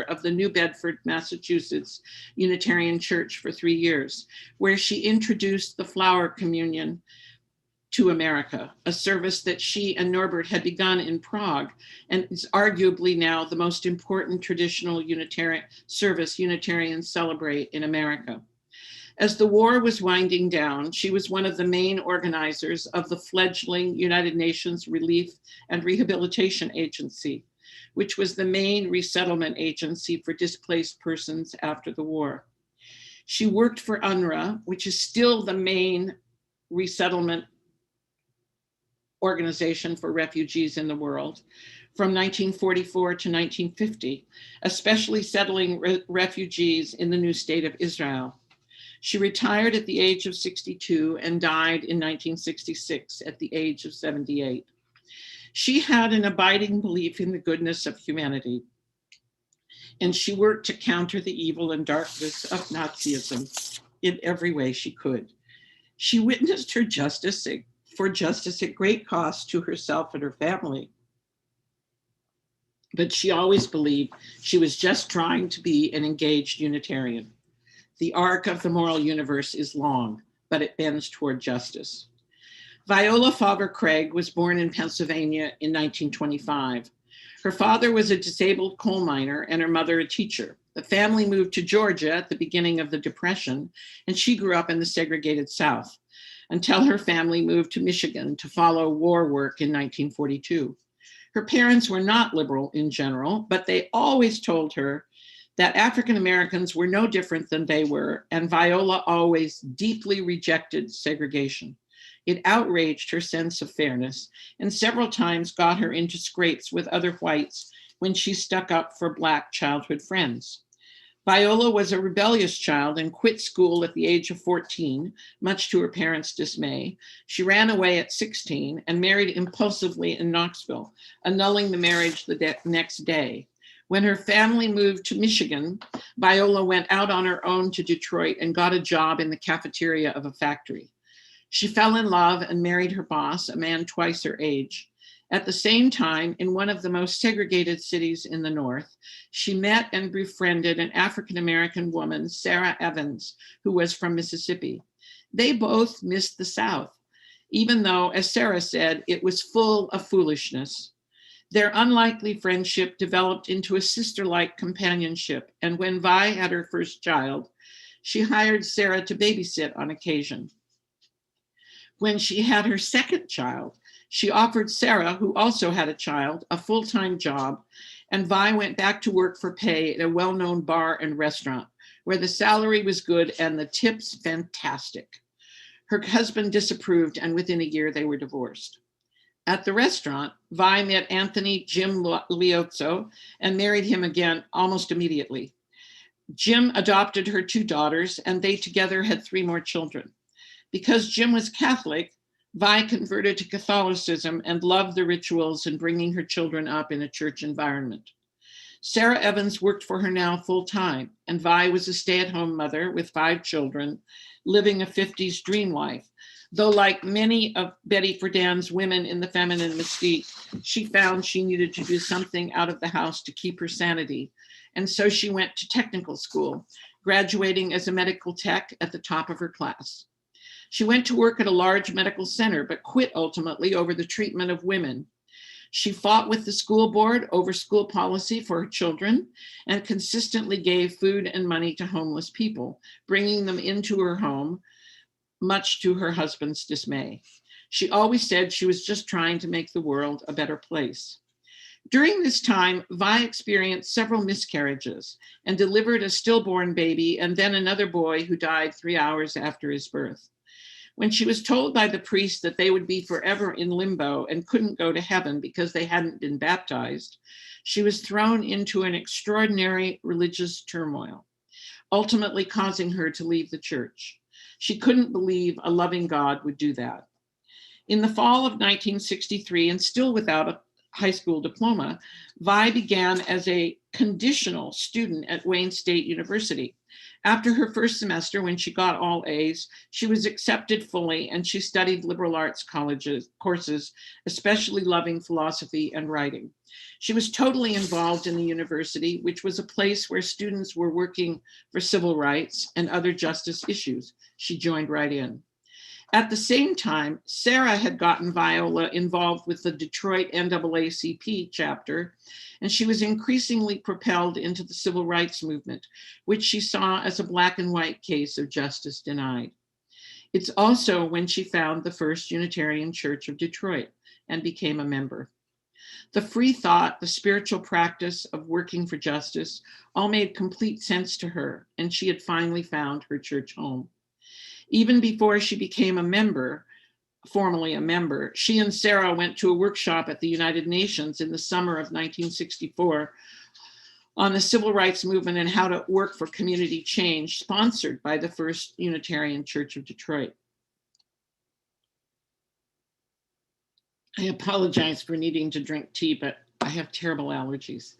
of the New Bedford, Massachusetts Unitarian Church for 3 years, where she introduced the flower communion to America, a service that she and Norbert had begun in Prague and is arguably now the most important traditional Unitarian service Unitarians celebrate in America. As the war was winding down, she was one of the main organizers of the fledgling United Nations Relief and Rehabilitation Agency, which was the main resettlement agency for displaced persons after the war. She worked for UNRWA, which is still the main resettlement organization for refugees in the world, from 1944 to 1950, especially settling refugees in the new state of Israel. She retired at the age of 62 and died in 1966 at the age of 78. She had an abiding belief in the goodness of humanity, and she worked to counter the evil and darkness of Nazism in every way she could. She witnessed her justice at great cost to herself and her family, but she always believed she was just trying to be an engaged Unitarian. The arc of the moral universe is long, but it bends toward justice. Viola Faber-Craig was born in Pennsylvania in 1925. Her father was a disabled coal miner and her mother a teacher. The family moved to Georgia at the beginning of the Depression, and she grew up in the segregated South until her family moved to Michigan to follow war work in 1942. Her parents were not liberal in general, but they always told her that African Americans were no different than they were, and Viola always deeply rejected segregation. It outraged her sense of fairness and several times got her into scrapes with other whites when she stuck up for Black childhood friends. Viola was a rebellious child and quit school at the age of 14, much to her parents' dismay. She ran away at 16 and married impulsively in Knoxville, annulling the marriage the next day. When her family moved to Michigan, Viola went out on her own to Detroit and got a job in the cafeteria of a factory. She fell in love and married her boss, a man twice her age. At the same time, in one of the most segregated cities in the North, she met and befriended an African-American woman, Sarah Evans, who was from Mississippi. They both missed the South, even though, as Sarah said, it was full of foolishness. Their unlikely friendship developed into a sister-like companionship, and when Vi had her first child, she hired Sarah to babysit on occasion. When she had her second child, she offered Sarah, who also had a child, a full-time job, and Vi went back to work for pay at a well-known bar and restaurant, where the salary was good and the tips fantastic. Her husband disapproved, and within a year they were divorced. At the restaurant, Vi met Anthony Jim Liozzo and married him again almost immediately. Jim adopted her 2 daughters, and they together had 3 more children. Because Jim was Catholic, Vi converted to Catholicism and loved the rituals and bringing her children up in a church environment. Sarah Evans worked for her now full-time, and Vi was a stay-at-home mother with 5 children, living a 50s dream life. Though like many of Betty Friedan's women in the feminine mystique, she found she needed to do something out of the house to keep her sanity. And so she went to technical school, graduating as a medical tech at the top of her class. She went to work at a large medical center, but quit ultimately over the treatment of women. She fought with the school board over school policy for her children and consistently gave food and money to homeless people, bringing them into her home, much to her husband's dismay. She always said she was just trying to make the world a better place. During this time, Vi experienced several miscarriages and delivered a stillborn baby and then another boy who died 3 hours after his birth. When she was told by the priest that they would be forever in limbo and couldn't go to heaven because they hadn't been baptized, she was thrown into an extraordinary religious turmoil, ultimately causing her to leave the church. She couldn't believe a loving God would do that. In the fall of 1963, and still without a high school diploma, Vi began as a conditional student at Wayne State University. After her first semester, when she got all A's, she was accepted fully and she studied liberal arts courses, especially loving philosophy and writing. She was totally involved in the university, which was a place where students were working for civil rights and other justice issues. She joined right in. At the same time, Sarah had gotten Viola involved with the Detroit NAACP chapter, and she was increasingly propelled into the civil rights movement, which she saw as a black and white case of justice denied. It's also when she found the First Unitarian Church of Detroit and became a member. The free thought, the spiritual practice of working for justice all made complete sense to her, and she had finally found her church home. Even before she became a member, formally a member, she and Sarah went to a workshop at the United Nations in the summer of 1964 on the civil rights movement and how to work for community change, sponsored by the First Unitarian Church of Detroit. I apologize for needing to drink tea, but I have terrible allergies.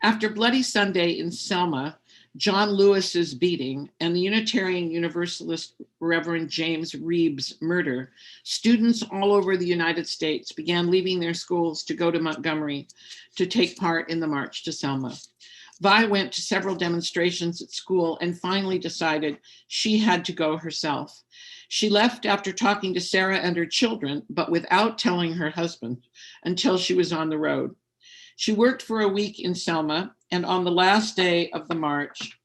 After Bloody Sunday in Selma, John Lewis's beating, and the Unitarian Universalist Reverend James Reeb's murder, students all over the United States began leaving their schools to go to Montgomery to take part in the March to Selma. Vi went to several demonstrations at school and finally decided she had to go herself. She left after talking to Sarah and her children, but without telling her husband until she was on the road. She worked for a week in Selma, and on the last day of the march,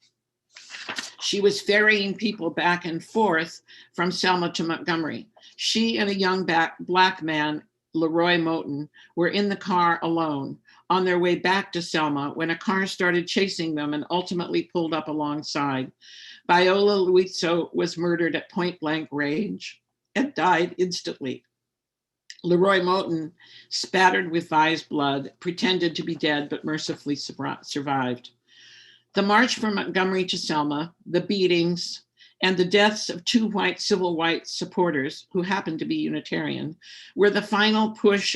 she was ferrying people back and forth from Selma to Montgomery. She and a young black man, Leroy Moten, were in the car alone on their way back to Selma when a car started chasing them and ultimately pulled up alongside. Viola Liuzzo was murdered at point blank range and died instantly. Leroy Moten, spattered with Vi's blood, pretended to be dead but mercifully survived. The march from Montgomery to Selma, the beatings, and the deaths of two white civil rights supporters who happened to be Unitarian were the final push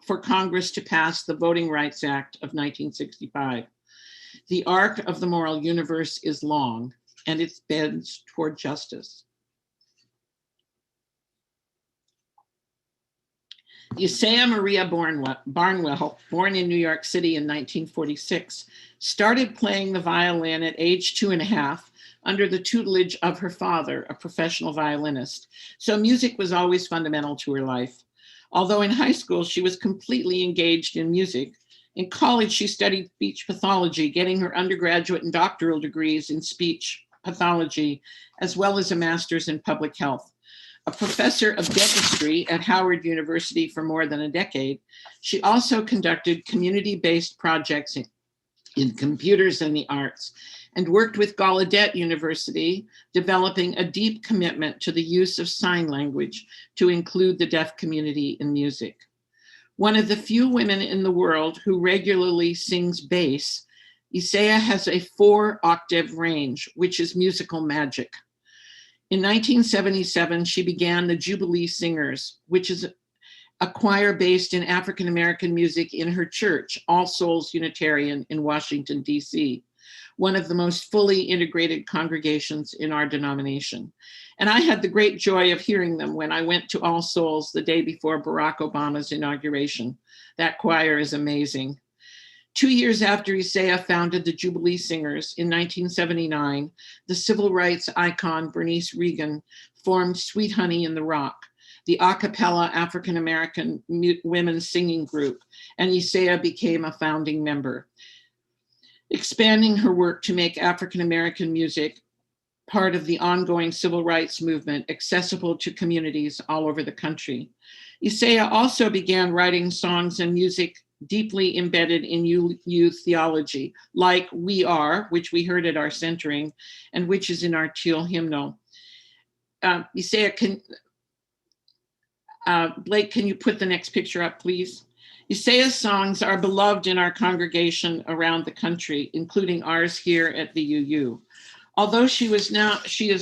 for Congress to pass the Voting Rights Act of 1965. The arc of the moral universe is long, and it bends toward justice. Isaiah Maria Barnwell, born in New York City in 1946, started playing the violin at age 2.5 under the tutelage of her father, a professional violinist. So music was always fundamental to her life. Although in high school, she was completely engaged in music. In college, she studied speech pathology, getting her undergraduate and doctoral degrees in speech pathology, as well as a master's in public health. A professor of dentistry at Howard University for more than a decade, she also conducted community-based projects in computers and the arts, and worked with Gallaudet University, developing a deep commitment to the use of sign language to include the deaf community in music. One of the few women in the world who regularly sings bass, Isaiah has a 4-octave range, which is musical magic. In 1977, she began the Jubilee Singers, which is a choir based in African-American music in her church, All Souls Unitarian in Washington, D.C., one of the most fully integrated congregations in our denomination. And I had the great joy of hearing them when I went to All Souls the day before Barack Obama's inauguration. That choir is amazing. 2 years after Isaiah founded the Jubilee Singers in 1979, the civil rights icon Bernice Reagon formed Sweet Honey in the Rock, the a cappella African American women's singing group, and Isaiah became a founding member, expanding her work to make African American music part of the ongoing civil rights movement, accessible to communities all over the country. Isaiah also began writing songs and music deeply embedded in youth theology, like We Are, which we heard at our centering, and which is in our Teal hymnal. Isaiah, Blake, can you put the next picture up, please? Isaiah's songs are beloved in our congregation around the country, including ours here at VUU. Although she is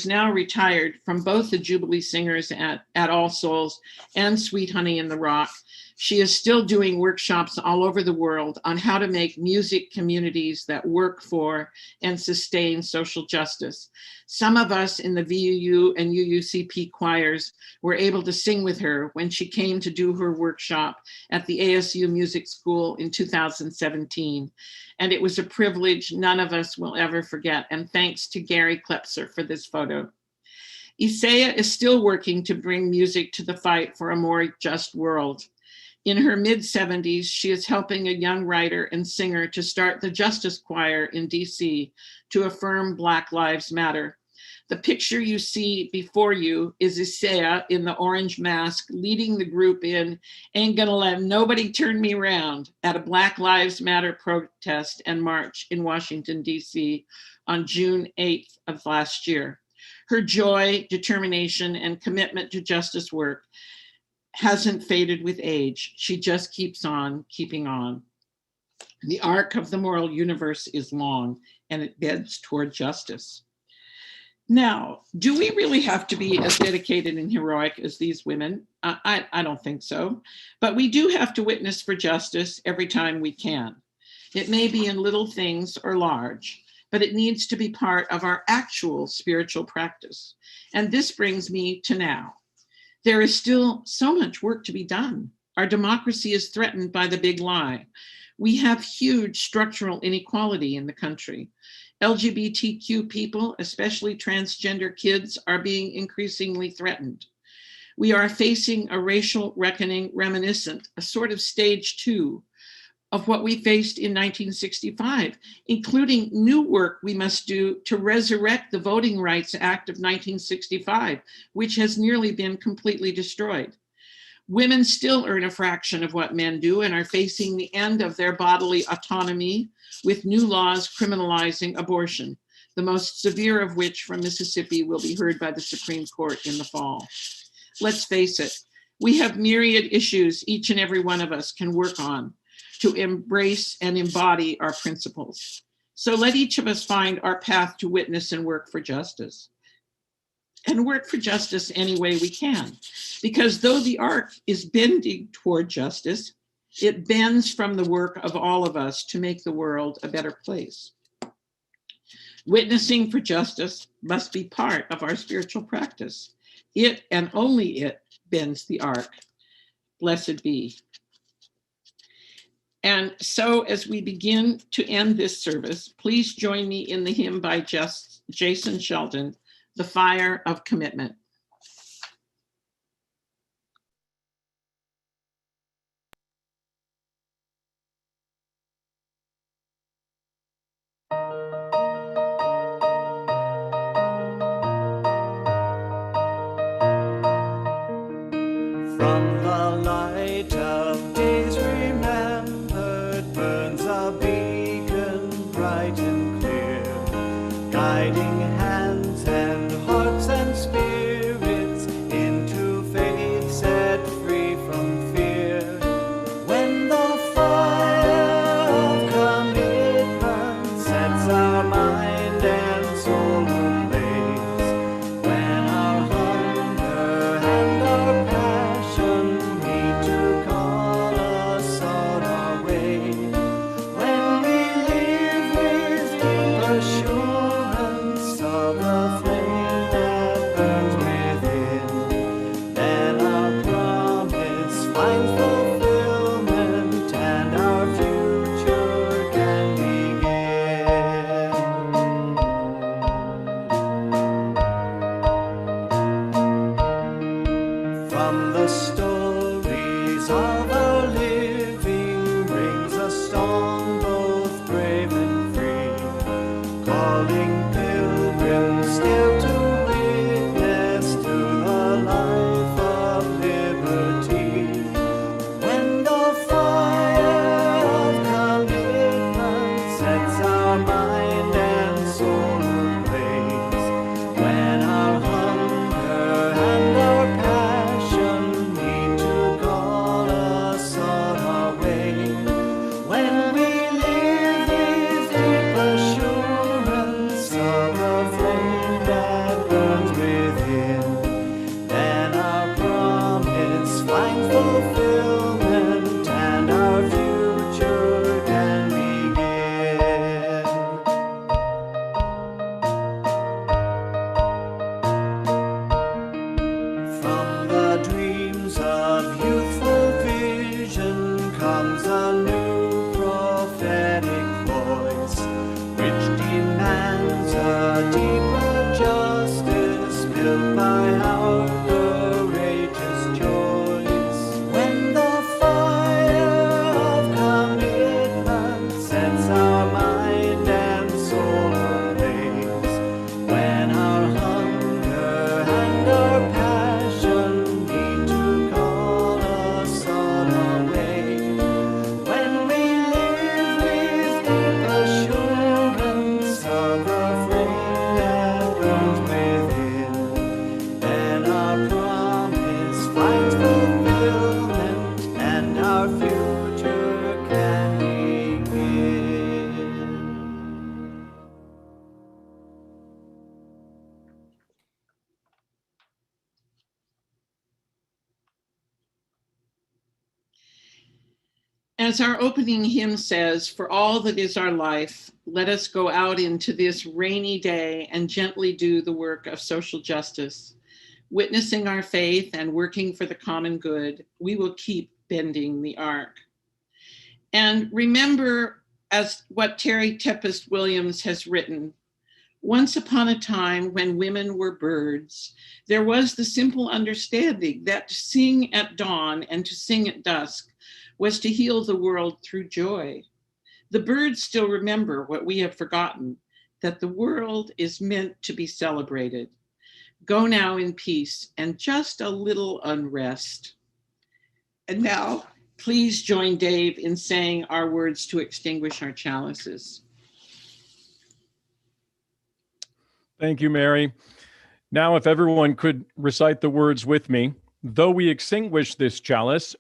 now retired from both the Jubilee Singers at All Souls and Sweet Honey in the Rock, she is still doing workshops all over the world on how to make music communities that work for and sustain social justice. Some of us in the VUU and UUCP choirs were able to sing with her when she came to do her workshop at the ASU Music School in 2017. And it was a privilege none of us will ever forget. And thanks to Gary Klepser for this photo. Isaiah is still working to bring music to the fight for a more just world. In her mid-70s, she is helping a young writer and singer to start the Justice Choir in DC to affirm Black Lives Matter. The picture you see before you is Isaiah in the orange mask leading the group in Ain't Gonna Let Nobody Turn Me Around at a Black Lives Matter protest and march in Washington, DC on June 8th of last year. Her joy, determination, and commitment to justice work hasn't faded with age. She just keeps on keeping on. The arc of the moral universe is long, and it bends toward justice. Now, do we really have to be as dedicated and heroic as these women? I don't think so, but we do have to witness for justice every time we can. It may be in little things or large, but it needs to be part of our actual spiritual practice. And this brings me to now. There is still so much work to be done. Our democracy is threatened by the big lie. We have huge structural inequality in the country. LGBTQ people, especially transgender kids, are being increasingly threatened. We are facing a racial reckoning reminiscent, a sort of stage 2 of what we faced in 1965, including new work we must do to resurrect the Voting Rights Act of 1965, which has nearly been completely destroyed. Women still earn a fraction of what men do and are facing the end of their bodily autonomy with new laws criminalizing abortion, the most severe of which from Mississippi will be heard by the Supreme Court in the fall. Let's face it, we have myriad issues each and every one of us can work on to embrace and embody our principles. So let each of us find our path to witness and work for justice. And work for justice any way we can. Because though the arc is bending toward justice, it bends from the work of all of us to make the world a better place. Witnessing for justice must be part of our spiritual practice. It and only it bends the arc. Blessed be. And so as we begin to end this service, please join me in the hymn by Jason Sheldon, The Fire of Commitment. From the light of days remembered burns a beacon bright and clear, guiding hands and hearts and spirits into faith set free from fear. When the fire of commitment sets our mind and soul ablaze, when our hunger and our passion meet From the stories of our living rings a song both brave and free, calling pilgrims still to witness to the life of liberty. When the fire of commitment sets our mind and soul ablaze, when our hunger and our passion need to call us on our way, when we live with deep assurance of the flame that burns within, then our promise finds fulfillment and our future can begin. From the dreams of youthful vision comes a new prophetic voice, which demands a deeper justice built by our courageous choice. When the fire of commitment sets our mind and soul ablaze, when our hunger and our passion need to call us on our way, when we live with deep assurance of the flame that burns within, then our promise finds fulfillment and our future can begin. As our opening hymn says, for all that is our life, let us go out into this rainy day and gently do the work of social justice. Witnessing our faith and working for the common good, we will keep bending the arc. And remember, as what Terry Tempest Williams has written, once upon a time when women were birds, there was the simple understanding that to sing at dawn and to sing at dusk was to heal the world through joy. The birds still remember what we have forgotten, that the world is meant to be celebrated. Go now in peace and just a little unrest. And now, please join Dave in saying our words to extinguish our chalices. Thank you, Mary. Now, if everyone could recite the words with me. Though we extinguish this chalice,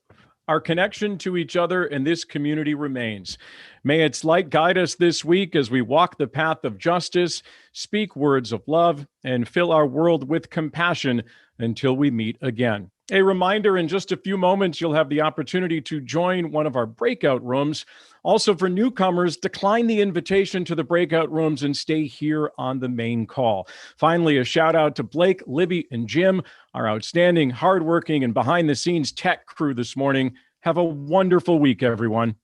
our connection to each other and this community remains. May its light guide us this week as we walk the path of justice, speak words of love, and fill our world with compassion until we meet again. A reminder, in just a few moments, you'll have the opportunity to join one of our breakout rooms. Also, for newcomers, decline the invitation to the breakout rooms and stay here on the main call. Finally, a shout out to Blake, Libby, and Jim, our outstanding, hardworking, and behind-the-scenes tech crew this morning. Have a wonderful week, everyone.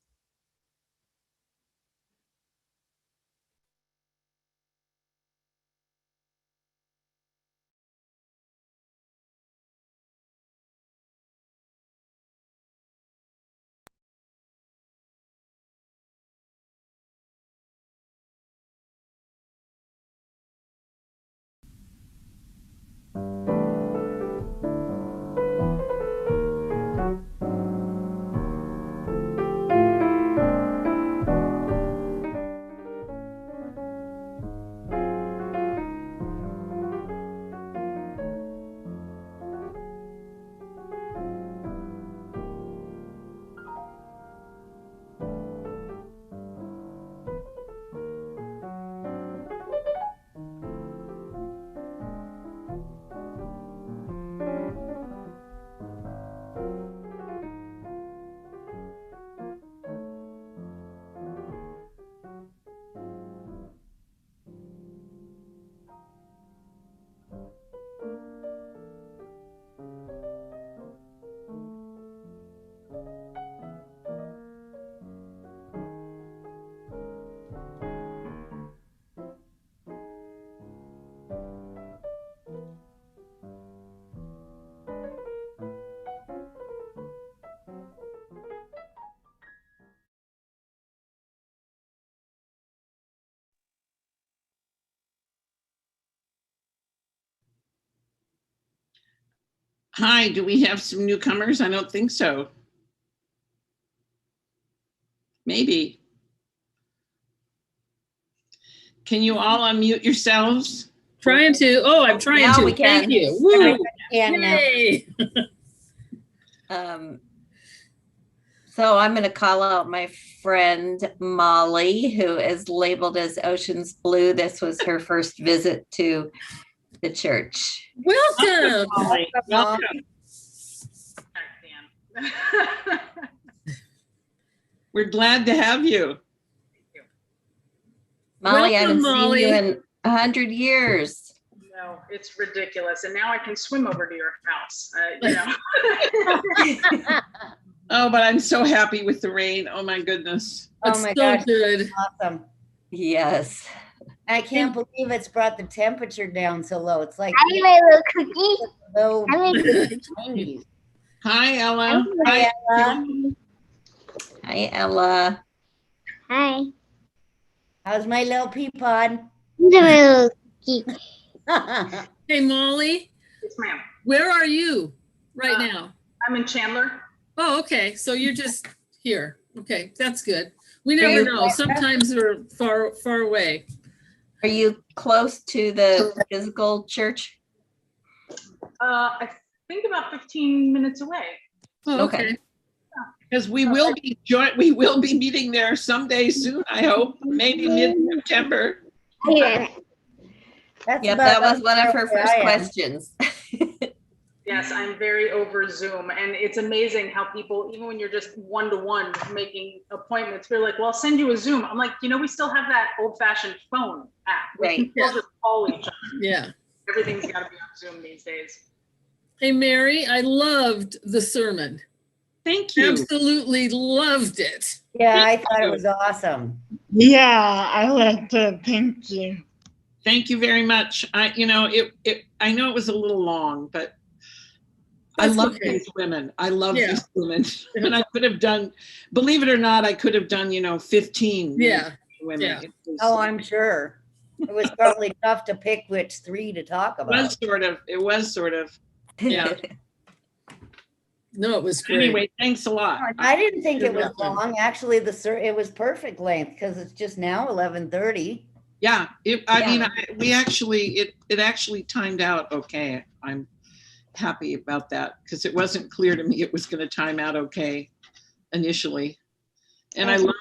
Hi, do we have some newcomers? I don't think so. Maybe. Can you all unmute yourselves? Trying to. Oh, I'm trying Now to. we can. Thank you. Woo. And now, Yay. so I'm going to call out my friend Molly, who is labeled as Ocean's Blue. This was her first visit to the church. Welcome. Molly. Welcome. We're glad to have you. Molly, I Welcome, haven't Molly. seen you in 100 years. No, it's ridiculous. And now I can swim over to your house, you know. Oh, but I'm so happy with the rain. Oh my goodness. That's Oh my so gosh, good. awesome. Yes. I can't believe it's brought the temperature down so low. It's like Hi, my little cookie. low Hi, my little 90s. Hi, Ella. Hi, Ella. Hi, Ella. Hi. How's my little peapod? The little cookie. Hey, Molly, Yes, ma'am. where are you right now? I'm in Chandler. Oh, okay. So you're just here. Okay, that's good. We never you know. Florida? Sometimes we're far away. Are you close to the physical church? I think about 15 minutes away. Oh, Okay. okay. Because we will be meeting there someday soon, I hope, maybe mid-September. That's Yep, about that was one of her where first I am. questions. Yes, I'm very over Zoom. And it's amazing how people, even when you're just one-to-one making appointments, they're like, well, I'll send you a Zoom. I'm like, we still have that old-fashioned phone app. We Right. can still just call each other. Yeah. Everything's got to be on Zoom these days. Hey, Mary, I loved the sermon. Thank you. Absolutely loved it. Yeah, I thought it was awesome. Yeah, I liked it. Thank you. Thank you very much. I know it was a little long, but I That's love okay. these women. I love Yeah. these women. And I could have done, believe it or not, I could have done, 15 Yeah. women. Yeah. It was, Oh, I'm sure. It was probably tough to pick which three to talk it was about. sort of. Yeah. No, it was great. Anyway, thanks a lot. I didn't think it You're was welcome. long. Actually, it was perfect length because it's just now 11:30. Yeah, Yeah. it actually timed out okay. I'm happy about that because it wasn't clear to me it was going to time out okay initially. And I love